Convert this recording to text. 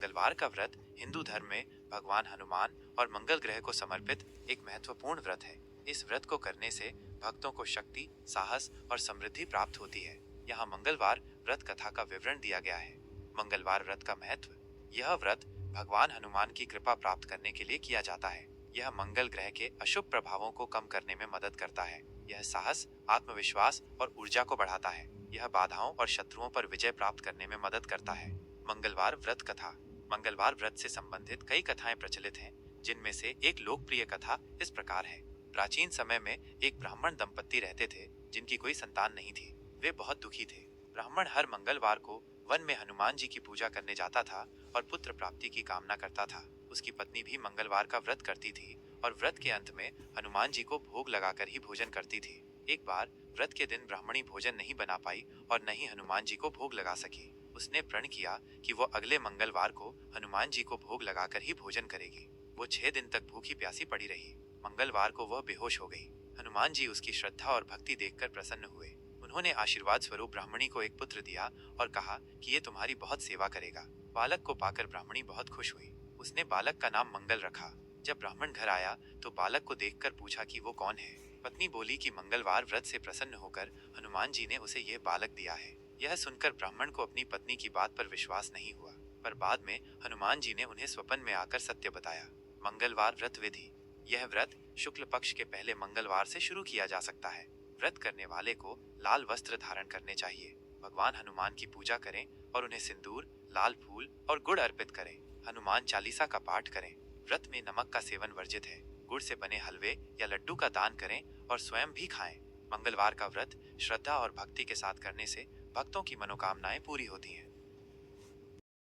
मंगलवार का व्रत हिंदू धर्म में भगवान हनुमान और मंगल ग्रह को समर्पित एक महत्वपूर्ण व्रत है। इस व्रत को करने से भक्तों को शक्ति, साहस और समृद्धि प्राप्त होती है। यहाँ मंगलवार व्रत कथा का विवरण दिया गया है। मंगलवार व्रत का महत्व। यह व्रत भगवान हनुमान की कृपा प्राप्त करने के लिए किया जाता है। यह मंगल ग्रह के अशुभ प्रभावों को कम करने में मदद करता है। यह साहस, आत्मविश्वास और ऊर्जा को बढ़ाता है। यह बाधाओं और शत्रुओं पर विजय प्राप्त करने में मदद करता है। मंगलवार व्रत कथा। मंगलवार व्रत से संबंधित कई कथाएं प्रचलित हैं, जिनमें से एक लोकप्रिय कथा इस प्रकार है। प्राचीन समय में एक ब्राह्मण दंपत्ति रहते थे, जिनकी कोई संतान नहीं थी। वे बहुत दुखी थे। ब्राह्मण हर मंगलवार को वन में हनुमान जी की पूजा करने जाता था और पुत्र प्राप्ति की कामना करता था। उसकी पत्नी भी मंगलवार का व्रत करती थी और व्रत के अंत में हनुमान जी को भोग लगाकर ही भोजन करती थी। एक बार व्रत के दिन ब्राह्मणी भोजन नहीं बना पाई और न ही हनुमान जी को भोग लगा सकी। उसने प्रण किया कि वो अगले मंगलवार को हनुमान जी को भोग लगाकर ही भोजन करेगी। वो 6 दिन तक भूखी प्यासी पड़ी रही। मंगलवार को वह बेहोश हो गई। हनुमान जी उसकी श्रद्धा और भक्ति देखकर प्रसन्न हुए। उन्होंने आशीर्वाद स्वरूप ब्राह्मणी को एक पुत्र दिया और कहा कि ये तुम्हारी बहुत सेवा करेगा। बालक को पाकर ब्राह्मणी बहुत खुश हुई। उसने बालक का नाम मंगल रखा। जब ब्राह्मण घर आया तो बालक को देखकर पूछा कि वो कौन है। पत्नी बोली कि मंगलवार व्रत से प्रसन्न होकर हनुमान जी ने उसे यह बालक दिया है। यह सुनकर ब्राह्मण को अपनी पत्नी की बात पर विश्वास नहीं हुआ, पर बाद में हनुमान जी ने उन्हें स्वप्न में आकर सत्य बताया। मंगलवार व्रत विधि। यह व्रत शुक्ल पक्ष के पहले मंगलवार से शुरू किया जा सकता है। व्रत करने वाले को लाल वस्त्र धारण करने चाहिए। भगवान हनुमान की पूजा करें और उन्हें सिंदूर, लाल फूल और गुड़ अर्पित करें। हनुमान चालीसा का पाठ करें। व्रत में नमक का सेवन वर्जित है। गुड़ से बने हलवे या लड्डू का दान करें और स्वयं भी खाएं। मंगलवार का व्रत श्रद्धा और भक्ति के साथ करने से भक्तों की मनोकामनाएं पूरी होती हैं।